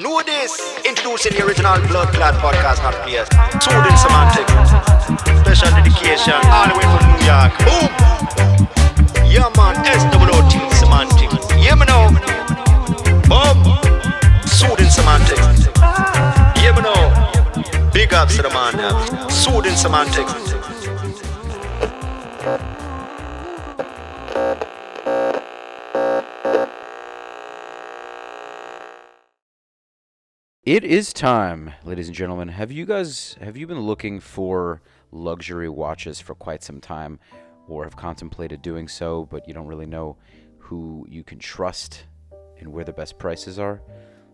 Know this. Introducing the original Blood Clot podcast, not players. Soothing semantic. Special dedication. All the way from New York. Boom. Yeah, man. SWOT semantic. Yeah, me know. Boom. Soothing semantic. Yeah, me know. Big ups to the man. Soothing semantic. It is time, ladies and gentlemen. Have you been looking for luxury watches for quite some time, or have contemplated doing so, but you don't really know who you can trust and where the best prices are?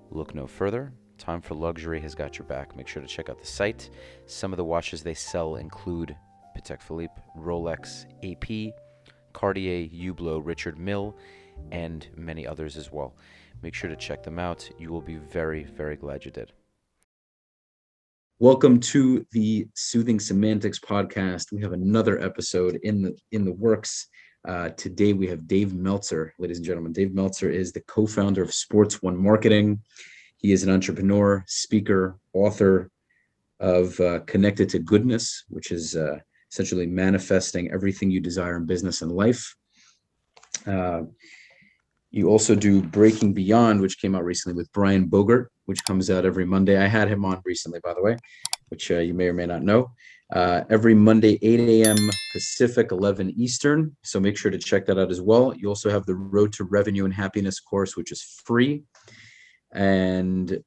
Look no further. Time for Luxury has got your back. Make sure to check out the site. Some of the watches they sell include Patek Philippe, Rolex, AP, Cartier, Hublot, Richard Mille, and many others as well. Make sure to check them out. You will be very, very glad you did. Welcome to the Soothing Semantics podcast. We have another episode in the works. Today we have Dave Meltzer, ladies and gentlemen. Dave Meltzer is the co-founder of Sports One Marketing. He is an entrepreneur, speaker, author of Connected to Goodness, which is essentially manifesting everything you desire in business and life. You also do Breaking Beyond, which came out recently with Brian Bogart, which comes out every Monday. I had him on recently, by the way, which you may or may not know. Every Monday, 8 a.m. Pacific, 11 Eastern. So make sure to check that out as well. You also have the Road to Revenue and Happiness course, which is free. And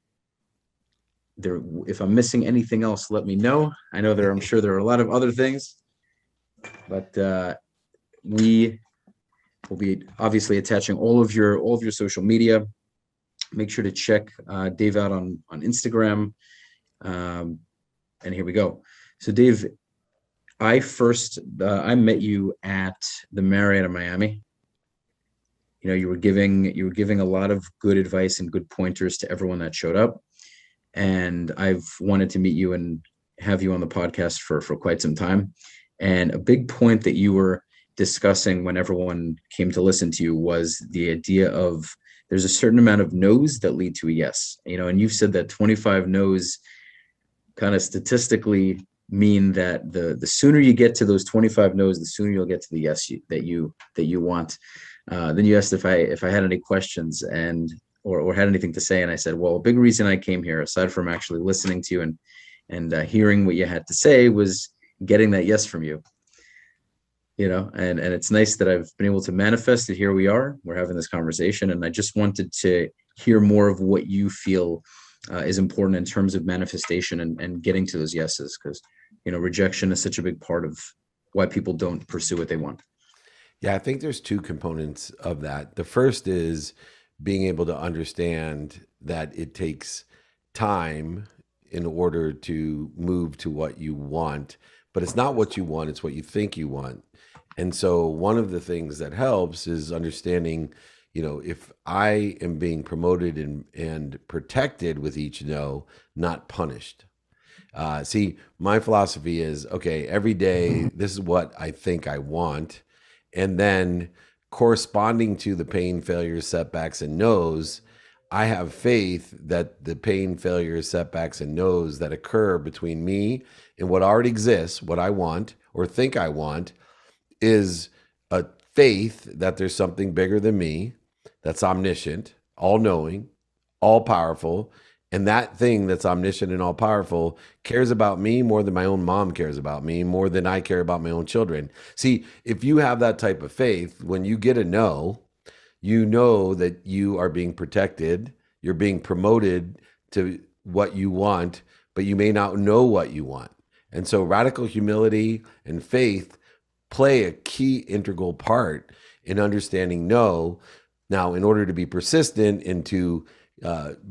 there, if I'm missing anything else, let me know. I know I'm sure there are a lot of other things, but we will be obviously attaching all of your social media. Make sure to check Dave out on Instagram. And here we go. So Dave, I met you at the Marriott in Miami. You know, you were giving a lot of good advice and good pointers to everyone that showed up. And I've wanted to meet you and have you on the podcast for quite some time. And a big point that you were discussing when everyone came to listen to you was the idea of there's a certain amount of no's that lead to a yes, you know, and you've said that 25 no's kind of statistically mean that the sooner you get to those 25 no's, the sooner you'll get to the yes that you want. Then you asked if I had any questions or had anything to say, and I said, well, a big reason I came here, aside from actually listening to you and hearing what you had to say, was getting that yes from you. You know, and it's nice that I've been able to manifest it. Here we are, we're having this conversation, and I just wanted to hear more of what you feel is important in terms of manifestation and getting to those yeses, because, you know, rejection is such a big part of why people don't pursue what they want. Yeah, I think there's two components of that. The first is being able to understand that it takes time in order to move to what you want, but it's not what you want, it's what you think you want. And so one of the things that helps is understanding, you know, if I am being promoted and protected with each no, not punished. See, my philosophy is, okay, every day, this is what I think I want. And then corresponding to the pain, failures, setbacks, and no's, I have faith that the pain, failures, setbacks, and no's that occur between me and what already exists, what I want or think I want, is a faith that there's something bigger than me, that's omniscient, all-knowing, all-powerful, and that thing that's omniscient and all-powerful cares about me more than my own mom cares about me, more than I care about my own children. See, if you have that type of faith, when you get a no, you know that you are being protected, you're being promoted to what you want, but you may not know what you want. And so radical humility and faith play a key integral part in understanding no. Now, in order to be persistent and to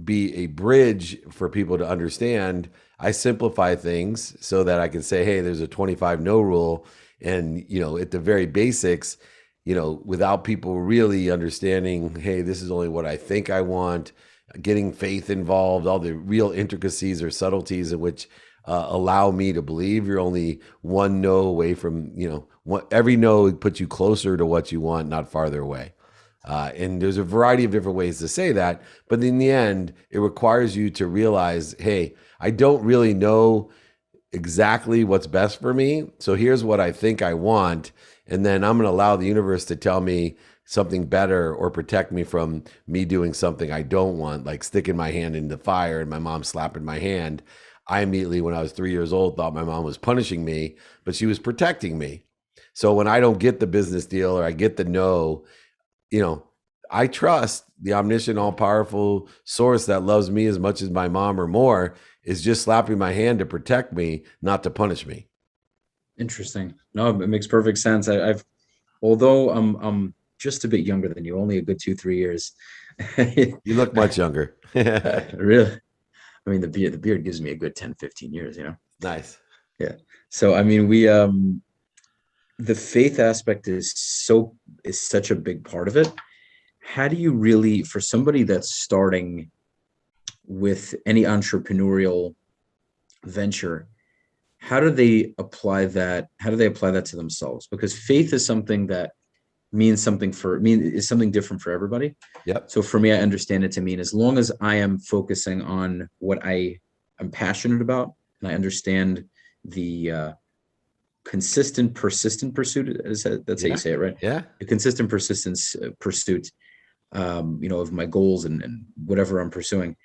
be a bridge for people to understand, I simplify things so that I can say, hey, there's a 25 no rule. And, you know, at the very basics, you know, without people really understanding, hey, this is only what I think I want, getting faith involved, all the real intricacies or subtleties in which allow me to believe you're only one no away from, you know, every no puts you closer to what you want, not farther away. And there's a variety of different ways to say that. But in the end, it requires you to realize, hey, I don't really know exactly what's best for me. So here's what I think I want. And then I'm going to allow the universe to tell me something better or protect me from me doing something I don't want, like sticking my hand in the fire and my mom slapping my hand. I immediately, when I was 3 years old, thought my mom was punishing me, but she was protecting me. So when I don't get the business deal or I get the no, I trust the omniscient, all powerful source that loves me as much as my mom or more is just slapping my hand to protect me, not to punish me. Interesting. No, it makes perfect sense. Although I'm just a bit younger than you, only a good 2-3 years. You look much younger. Really? I mean, the beard gives me a good 10-15 years, Nice. Yeah. So, I mean, the faith aspect is such a big part of it. How do you really, for somebody that's starting with any entrepreneurial venture, how do they apply that? How do they apply that to themselves? Because faith is something that is something different for everybody. Yep. So for me, I understand it to mean as long as I am focusing on what I am passionate about and I understand the consistent, persistent pursuit, that's how you say it, right? Yeah. The consistent persistence pursuit, of my goals and whatever I'm pursuing.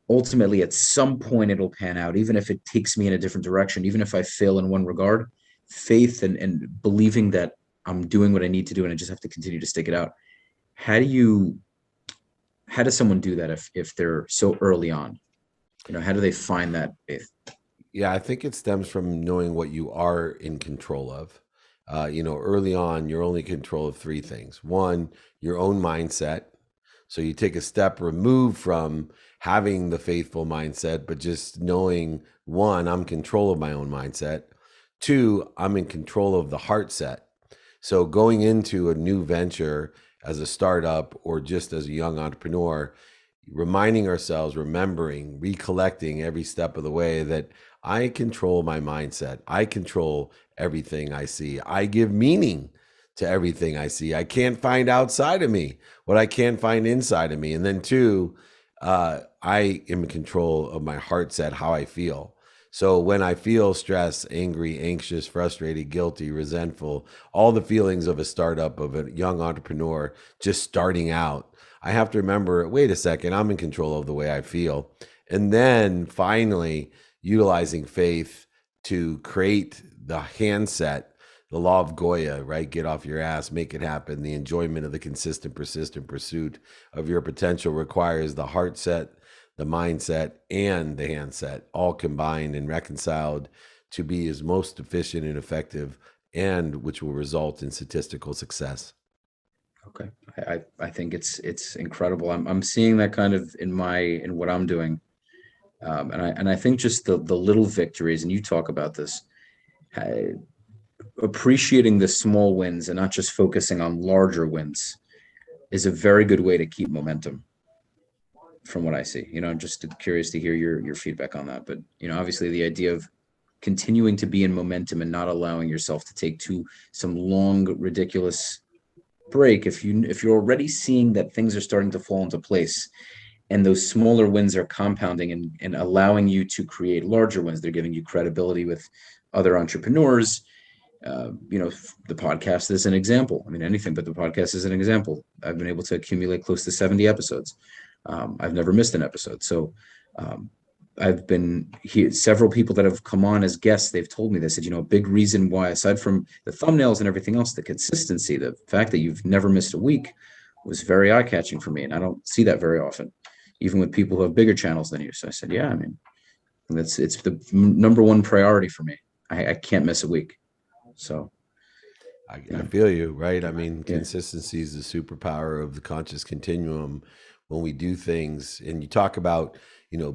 Ultimately, at some point, it'll pan out, even if it takes me in a different direction, even if I fail in one regard. Faith and believing that I'm doing what I need to do, and I just have to continue to stick it out. How does someone do that if they're so early on? How do they find that faith? Yeah, I think it stems from knowing what you are in control of. Early on, you're only in control of three things. One, your own mindset. So you take a step removed from having the faithful mindset, but just knowing, one, I'm in control of my own mindset. Two, I'm in control of the heart set. So going into a new venture as a startup or just as a young entrepreneur, reminding ourselves, remembering, recollecting every step of the way that I control my mindset. I control everything I see. I give meaning to everything I see. I can't find outside of me what I can't find inside of me. And then two, I am in control of my heart set, how I feel. So when I feel stressed, angry, anxious, frustrated, guilty, resentful, all the feelings of a startup, of a young entrepreneur just starting out, I have to remember, wait a second, I'm in control of the way I feel. And then finally, utilizing faith to create the handset, the law of Goya, right? Get off your ass, make it happen. The enjoyment of the consistent, persistent pursuit of your potential requires the heart set, the mindset, and the handset, all combined and reconciled to be as most efficient and effective, and which will result in statistical success. Okay, I think it's incredible. I'm seeing that kind of in what I'm doing, and I think just the little victories, and you talk about this, appreciating the small wins and not just focusing on larger wins is a very good way to keep momentum. From what I see, I'm just curious to hear your feedback on that. But obviously, the idea of continuing to be in momentum and not allowing yourself to take some long, ridiculous break. If you're already seeing that things are starting to fall into place, and those smaller wins are compounding and allowing you to create larger wins, they're giving you credibility with other entrepreneurs. The podcast is an example. I mean, anything but the podcast is an example. I've been able to accumulate close to 70 episodes. I've never missed an episode. So I've been here. Several people that have come on as guests, they've told me, they said, a big reason why, aside from the thumbnails and everything else, the consistency, the fact that you've never missed a week was very eye-catching for me. And I don't see that very often, even with people who have bigger channels than you. So I said, yeah, I mean, it's the number one priority for me. I can't miss a week. So I feel you, right? I mean, consistency is the superpower of the conscious continuum. When we do things, and you talk about,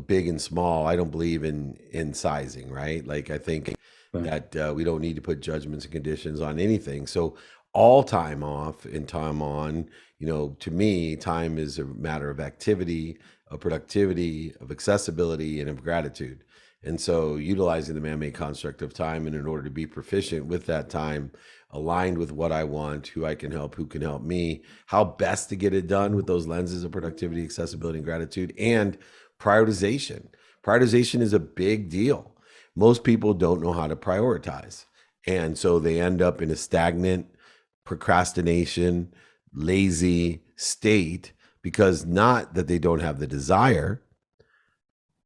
big and small, I don't believe in sizing, right? Like, I think that we don't need to put judgments and conditions on anything. So all time off and time on, to me, time is a matter of activity, of productivity, of accessibility, and of gratitude. And so utilizing the man-made construct of time, and in order to be proficient with that time, aligned with what I want, who I can help, who can help me, how best to get it done with those lenses of productivity, accessibility, and gratitude, and prioritization. Prioritization is a big deal. Most people don't know how to prioritize. And so they end up in a stagnant, procrastination, lazy state because not that they don't have the desire,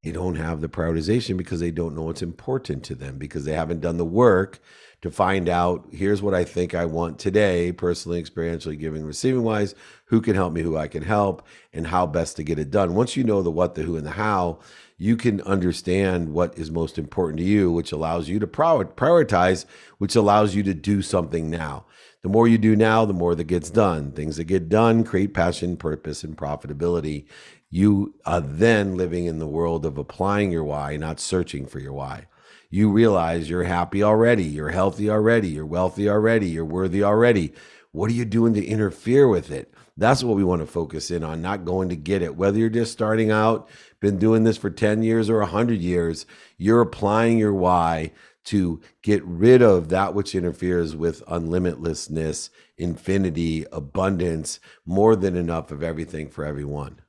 they don't have the prioritization because they don't know what's important to them, because they haven't done the work to find out, here's what I think I want today, personally, experientially, giving, receiving wise, who can help me, who I can help, and how best to get it done. Once you know the what, the who, and the how, you can understand what is most important to you, which allows you to prioritize, which allows you to do something now. The more you do now, the more that gets done. Things that get done create passion, purpose, and profitability. You are then living in the world of applying your why, not searching for your why. You realize you're happy already, you're healthy already, you're wealthy already, you're worthy already. What are you doing to interfere with it? That's what we want to focus in on, not going to get it. Whether you're just starting out, been doing this for 10 years or 100 years, you're applying your why to get rid of that which interferes with unlimitlessness, infinity, abundance, more than enough of everything for everyone.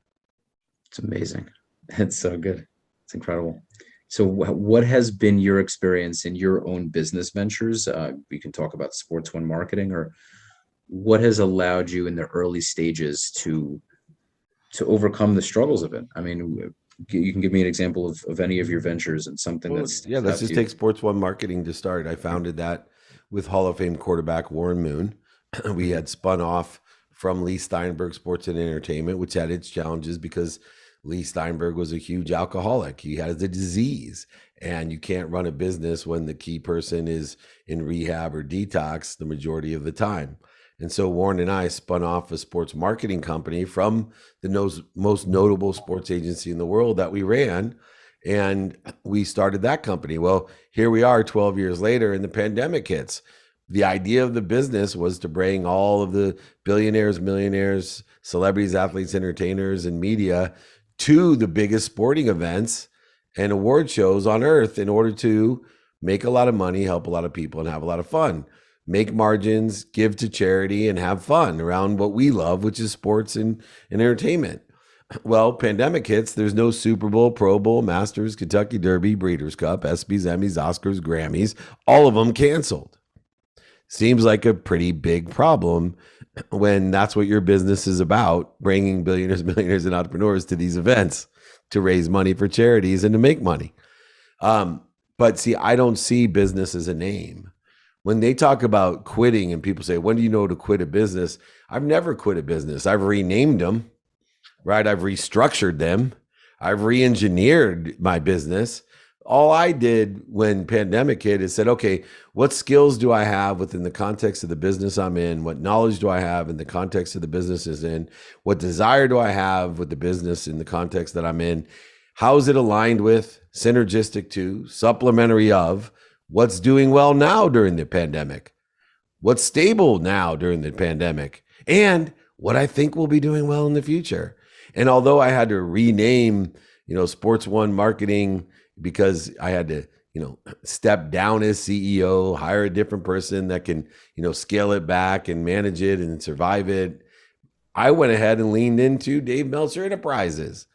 It's amazing. It's so good. It's incredible. So what has been your experience in your own business ventures? We can talk about Sports One marketing, or what has allowed you in the early stages to overcome the struggles of it? I mean, you can give me an example of any of your ventures and something that's yeah, let's just take Sports One marketing to start. I founded that with Hall of Fame quarterback Warren Moon. We had spun off from Lee Steinberg Sports and Entertainment, which had its challenges because Lee Steinberg was a huge alcoholic. He has a disease, and you can't run a business when the key person is in rehab or detox the majority of the time. And so Warren and I spun off a sports marketing company from the most notable sports agency in the world that we ran, and we started that company. Well, here we are 12 years later, and the pandemic hits. The idea of the business was to bring all of the billionaires, millionaires, celebrities, athletes, entertainers, and media to the biggest sporting events and award shows on earth in order to make a lot of money, help a lot of people, and have a lot of fun, make margins, give to charity, and have fun around what we love, which is sports and entertainment. Well, pandemic hits, there's no Super Bowl, Pro Bowl, Masters, Kentucky Derby, Breeders' Cup, ESPYs, Emmys, Oscars, Grammys, all of them canceled. Seems like a pretty big problem when that's what your business is about, bringing billionaires, millionaires, and entrepreneurs to these events to raise money for charities and to make money. But see, I don't see business as a name. When they talk about quitting and people say, when do you know to quit a business? I've never quit a business. I've renamed them, right? I've restructured them. I've re-engineered my business. All I did when pandemic hit is said, okay, what skills do I have within the context of the business I'm in? What knowledge do I have in the context of the business is in? What desire do I have with the business in the context that I'm in? How is it aligned with, synergistic to, supplementary of what's doing well now during the pandemic? What's stable now during the pandemic? And what I think will be doing well in the future. And although I had to rename, Sports One marketing because I had to, step down as CEO, hire a different person that can, scale it back and manage it and survive it, I went ahead and leaned into Dave Meltzer Enterprises.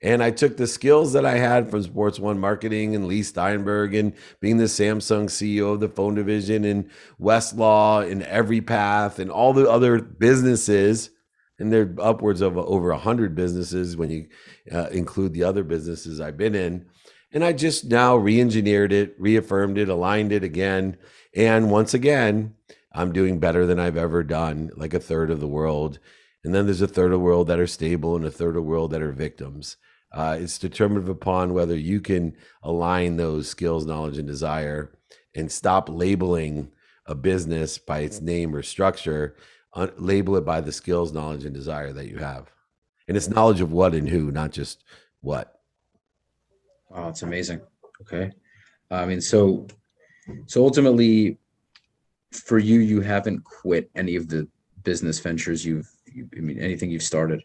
And I took the skills that I had from Sports One marketing and Lee Steinberg and being the Samsung CEO of the phone division and Westlaw and EveryPath and all the other businesses. And there are upwards of over 100 businesses when you include the other businesses I've been in. And I just now re-engineered it, reaffirmed it, aligned it again. And once again, I'm doing better than I've ever done, like a third of the world. And then there's a third of the world that are stable and a third of the world that are victims. It's determined upon whether you can align those skills, knowledge, and desire and stop labeling a business by its name or structure, label it by the skills, knowledge, and desire that you have. And it's knowledge of what and who, not just what. Wow, it's amazing. Okay. I mean, so ultimately for you, you haven't quit any of the business ventures anything you've started.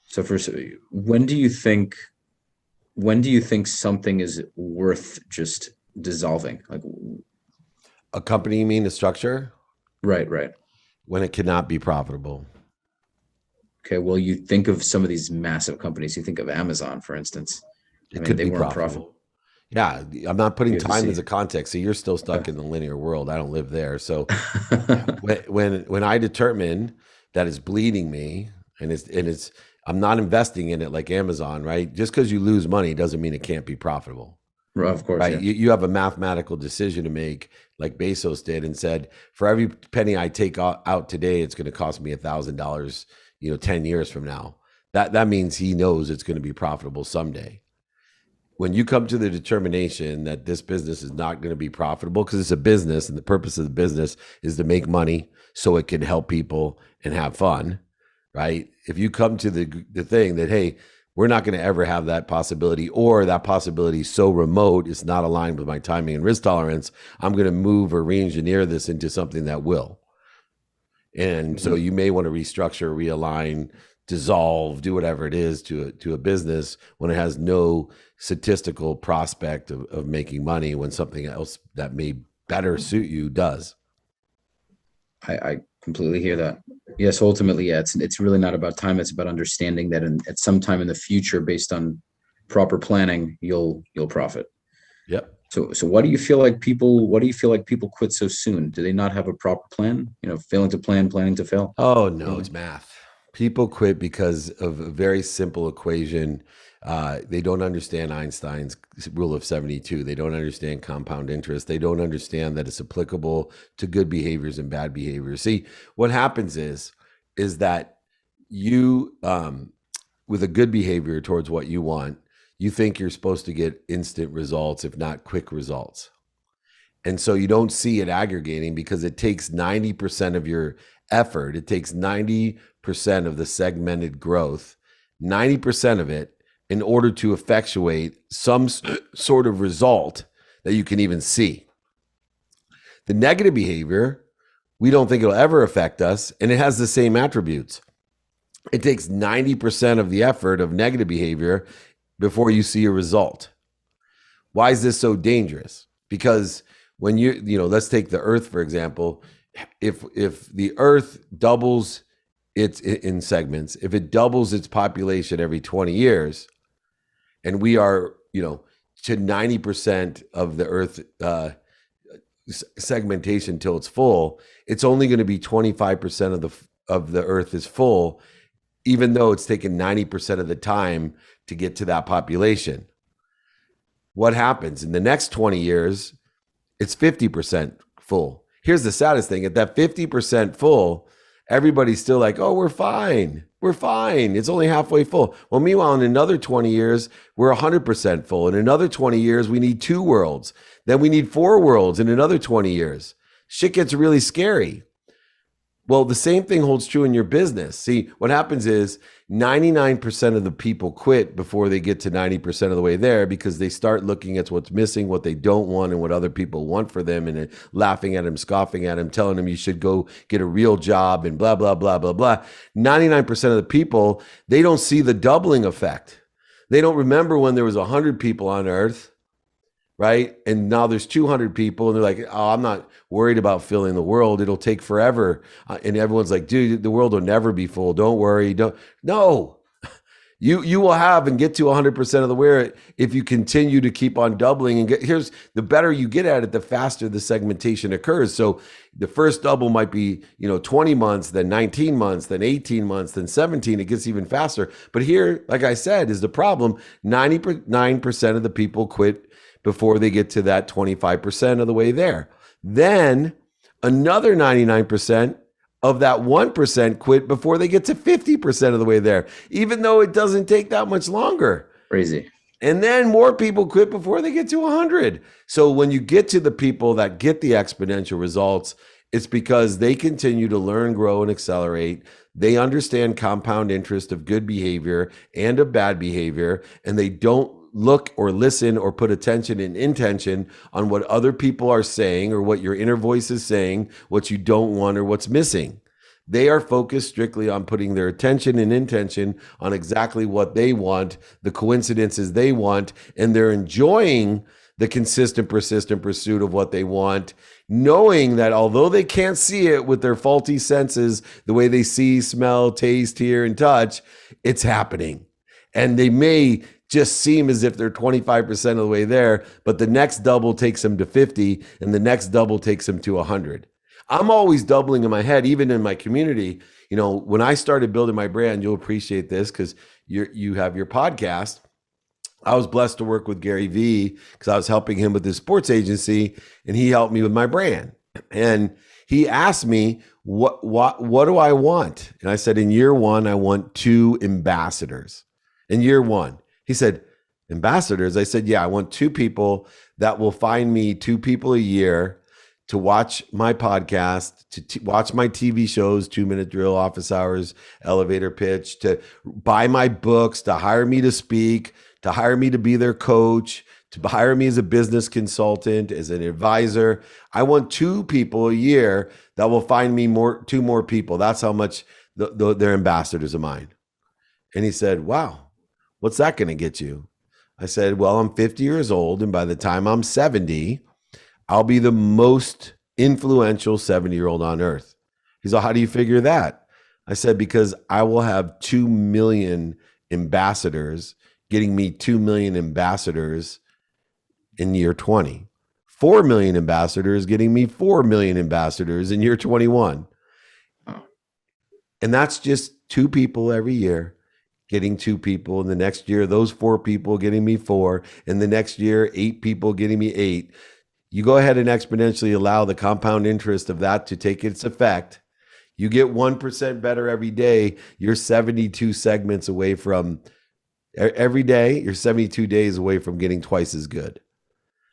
So first, when do you think something is worth just dissolving? Like, A company, you mean a structure? Right, right. When it cannot be profitable. Okay, well, you think of some of these massive companies. You think of Amazon, for instance. I It mean, could they be weren't profitable. profitable. Yeah, I'm not putting You have to time see. as a context. So you're still stuck in the linear world. I don't live there. So Uh, when I determine that it's bleeding me and it's I'm not investing in it like Amazon, right? Just because you lose money doesn't mean it can't be profitable. of course, Right. yeah. You have a mathematical decision to make, like Bezos did, and said, for every penny I take out today, it's going to cost me $1,000, 10 years from now. That means he knows it's going to be profitable someday. When you come to the determination that this business is not going to be profitable, because it's a business and the purpose of the business is to make money so it can help people and have fun, right? If you come to the thing that, hey, we're not going to ever have that possibility, or that possibility is so remote, it's not aligned with my timing and risk tolerance, I'm going to move or re-engineer this into something that will. And so you may want to restructure, realign, dissolve, do whatever it is to a business when it has no statistical prospect of making money, when something else that may better suit you does. I completely hear that. Yes, ultimately, yeah, it's really not about time. It's about understanding that at some time in the future, based on proper planning, you'll profit. Yep. So why do you feel like people quit so soon? Do they not have a proper plan? Failing to plan, planning to fail. Oh, no, Mainly. it's math. People quit because of a very simple equation. They don't understand Einstein's rule of 72. They don't understand compound interest. They don't understand that it's applicable to good behaviors and bad behaviors. See, what happens is that you, with a good behavior towards what you want, you think you're supposed to get instant results, if not quick results. And so you don't see it aggregating because it takes 90% of your effort. It takes 90% of the segmented growth, 90% of it, in order to effectuate some sort of result that you can even see. The negative behavior, we don't think it'll ever affect us, and it has the same attributes. It takes 90% of the effort of negative behavior before you see a result. Why is this so dangerous? Because when let's take the Earth, for example. If the Earth doubles in segments, if it doubles its population every 20 years, and we are, to 90% of the Earth segmentation till it's full, it's only going to be 25% of the Earth is full, even though it's taken 90% of the time to get to that population. What happens in the next 20 years? It's 50% full. Here's the saddest thing. At that 50% full, everybody's still like, oh, we're fine. We're fine. It's only halfway full. Well, meanwhile, in another 20 years, we're 100% full. In another 20 years, we need 2 worlds. Then we need 4 worlds in another 20 years. Shit gets really scary. Well, the same thing holds true in your business. See, what happens is 99% of the people quit before they get to 90% of the way there, because they start looking at what's missing, what they don't want, and what other people want for them, and laughing at them, scoffing at them, telling them you should go get a real job and blah, blah, blah, blah, blah. 99% of the people, they don't see the doubling effect. They don't remember when there was 100 people on Earth, right? And now there's 200 people, and they're like, oh, I'm not worried about filling the world. It'll take forever. And everyone's like, dude, the world will never be full. Don't worry. No, you will have and get to 100% of the way if you continue to keep on doubling. And here's the better you get at it, the faster the segmentation occurs. So the first double might be, 20 months, then 19 months, then 18 months, then 17. It gets even faster. But here, like I said, is the problem. 99% of the people quit before they get to that 25% of the way there. Then another 99% of that 1% quit before they get to 50% of the way there, even though it doesn't take that much longer. Crazy. And then more people quit before they get to 100. So when you get to the people that get the exponential results, it's because they continue to learn, grow, and accelerate. They understand compound interest of good behavior and of bad behavior, and they don't look or listen or put attention and intention on what other people are saying or what your inner voice is saying, what you don't want or what's missing. They are focused strictly on putting their attention and intention on exactly what they want, the coincidences they want, and they're enjoying the consistent, persistent pursuit of what they want, knowing that although they can't see it with their faulty senses, the way they see, smell, taste, hear, and touch, it's happening. And they may just seem as if they're 25% of the way there, but the next double takes them to 50, and the next double takes them to 100. I'm always doubling in my head, even in my community. You know, when I started building my brand, you'll appreciate this because you have your podcast. I was blessed to work with Gary Vee because I was helping him with his sports agency, and he helped me with my brand. And he asked me, what do I want? And I said, in year one, I want 2 ambassadors. In year one, he said, ambassadors? I said, yeah, I want 2 people that will find me 2 people a year to watch my podcast, to watch my TV shows, 2-Minute Drill, Office Hours, Elevator Pitch, to buy my books, to hire me to speak, to hire me to be their coach, to hire me as a business consultant, as an advisor. I want 2 people a year that will find me 2 more people. That's how much they're ambassadors of mine. And he said, wow, what's that going to get you? I said, well, I'm 50 years old, and by the time I'm 70, I'll be the most influential 70-year-old on earth. He said, how do you figure that? I said, because I will have 2 million ambassadors getting me 2 million ambassadors in year 20. 4 million ambassadors getting me 4 million ambassadors in year 21. And that's just 2 people every year getting 2 people. In the next year, those 4 people getting me 4. In the next year, 8 people getting me 8. You go ahead and exponentially allow the compound interest of that to take its effect. You get 1% better every day. You're 72 segments away from every day. You're 72 days away from getting twice as good.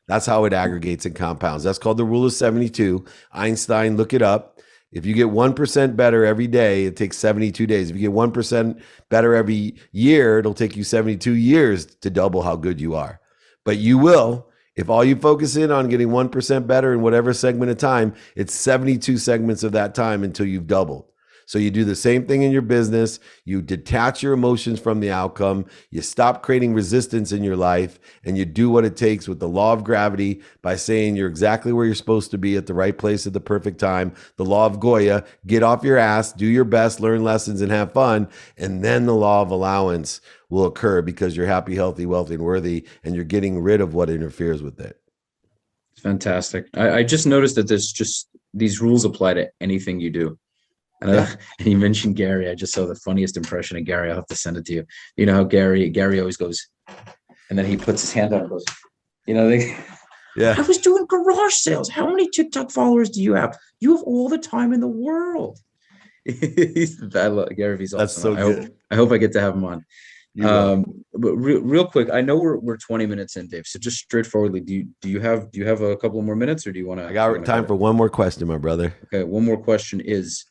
That's how it aggregates and compounds. That's called the rule of 72. Einstein, look it up. If you get 1% better every day, it takes 72 days. If you get 1% better every year, it'll take you 72 years to double how good you are. But you will. If all you focus in on getting 1% better in whatever segment of time, it's 72 segments of that time until you've doubled. So you do the same thing in your business. You detach your emotions from the outcome. You stop creating resistance in your life, and you do what it takes with the law of gravity by saying you're exactly where you're supposed to be at the right place at the perfect time. The law of Goya, get off your ass, do your best, learn lessons, and have fun. And then the law of allowance will occur because you're happy, healthy, wealthy, and worthy, and you're getting rid of what interferes with it. Fantastic. I just noticed that there's just these rules apply to anything you do. And, and you mentioned Gary. I just saw the funniest impression of Gary. I'll have to send it to you. You know how Gary always goes, and then he puts his hand out and goes, you know, yeah. I was doing garage sales. How many TikTok followers do you have? You have all the time in the world. I love Gary Vee's awesome. That's so good. I hope I get to have him on. But real quick, I know we're 20 minutes in, Dave. So just straightforwardly, do you have a couple of more minutes, or do you want to? I got time for one more question, my brother. Okay, one more question is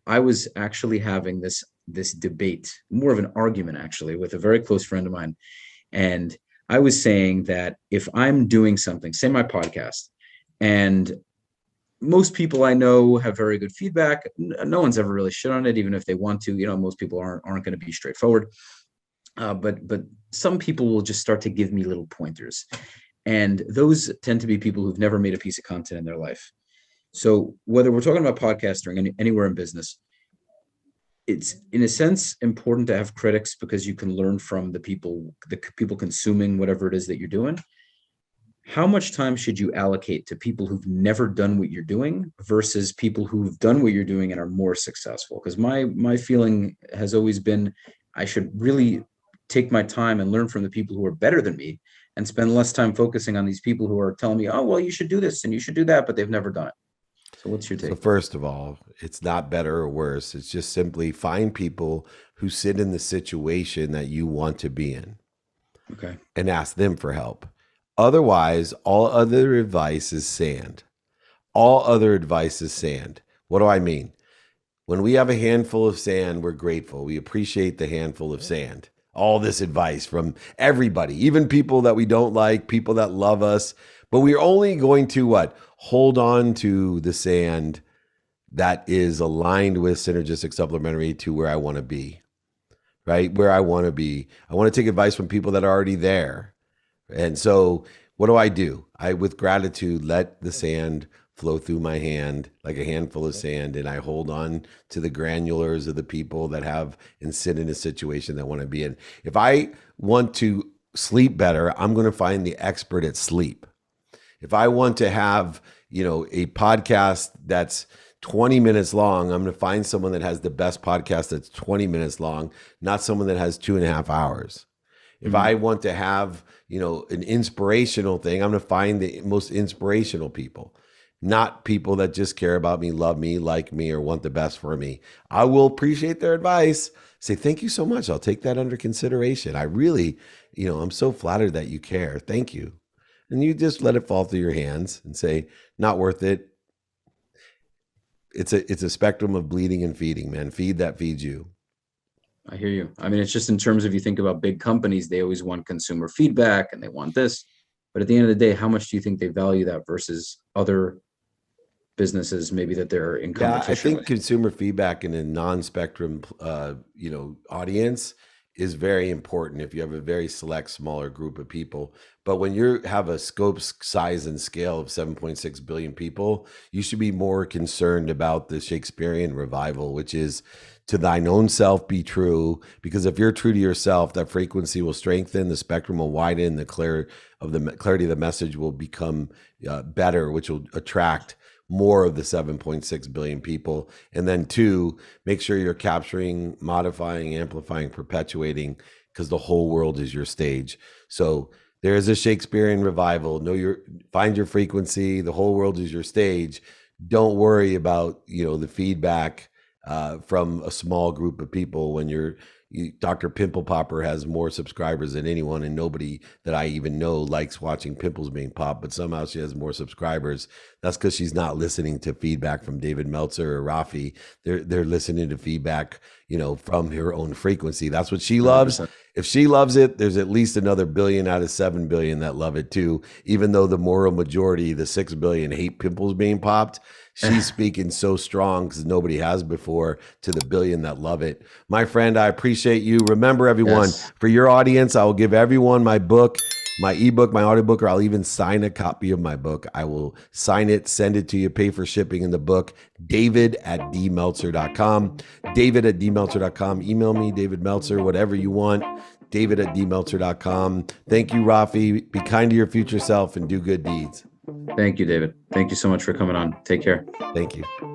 I was actually having this debate, more of an argument actually, with a very close friend of mine, and I was saying that if I'm doing something, say my podcast, and most people I know have very good feedback, no one's ever really shit on it, even if they want to. You know, most people aren't going to be straightforward. But some people will just start to give me little pointers, and those tend to be people who've never made a piece of content in their life. So whether we're talking about podcasting anywhere in business, it's in a sense important to have critics because you can learn from the people consuming whatever it is that you're doing. How much time should you allocate to people who've never done what you're doing versus people who've done what you're doing and are more successful? Because my feeling has always been I should really take my time and learn from the people who are better than me and spend less time focusing on these people who are telling me, oh, well, you should do this and you should do that, but they've never done it. So what's your take? So first of all, it's not better or worse. It's just simply find people who sit in the situation that you want to be in. Okay. And ask them for help. Otherwise, all other advice is sand. All other advice is sand. What do I mean? When we have a handful of sand, we're grateful. We appreciate the handful of sand. All this advice from everybody, even people that we don't like, people that love us. But we're only going to what? Hold on to the sand that is aligned with synergistic supplementary to where I want to be, right? Where I want to be. I want to take advice from people that are already there. And so what do? I, with gratitude, let the sand flow through my hand like a handful of sand, and I hold on to the granulars of the people that have and sit in a situation that want to be in. If I want to sleep better, I'm going to find the expert at sleep. If I want to have, a podcast that's 20 minutes long, I'm going to find someone that has the best podcast that's 20 minutes long, not someone that has 2.5 hours. If I want to have, an inspirational thing, I'm going to find the most inspirational people, not people that just care about me, love me, like me, or want the best for me. I will appreciate their advice. Say, thank you so much. I'll take that under consideration. I really, I'm so flattered that you care. Thank you. And you just let it fall through your hands and say, not worth it. It's a spectrum of bleeding and feeding, man. Feed that feeds you. I hear you. I mean, it's just in terms of, you think about big companies, they always want consumer feedback and they want this. But at the end of the day, how much do you think they value that versus other businesses maybe that they're in competition I think with? consumer feedback in a non-spectrum, audience is very important if you have a very select, smaller group of people. But when you have a scope, size, and scale of 7.6 billion people, you should be more concerned about the Shakespearean revival, which is to thine own self be true. Because if you're true to yourself, that frequency will strengthen, the spectrum will widen, the clarity of the message will become better, which will attract more of the 7.6 billion people. And then 2, make sure you're capturing, modifying, amplifying, perpetuating, because the whole world is your stage. So there is a Shakespearean revival. Find your frequency. The whole world is your stage. Don't worry about, the feedback from a small group of people. When Dr. Pimple Popper has more subscribers than anyone, and nobody that I even know likes watching pimples being popped, but somehow she has more subscribers. That's because she's not listening to feedback from David Meltzer or Rafi. They're listening to feedback, from her own frequency. That's what she loves. 100%. If she loves it, there's at least another billion out of 7 billion that love it too. Even though the moral majority, the 6 billion, hate pimples being popped, she's speaking so strong because nobody has before to the billion that love it. My friend, I appreciate you. Remember, everyone, Yes. for your audience, I will give everyone my book, my ebook, my audiobook, or I'll even sign a copy of my book. I will sign it, send it to you, pay for shipping in the book. David@dmeltzer.com. David@dmeltzer.com. Email me, David Meltzer, whatever you want. David@dmeltzer.com. Thank you, Rafi. Be kind to your future self and do good deeds. Thank you, David. Thank you so much for coming on. Take care. Thank you.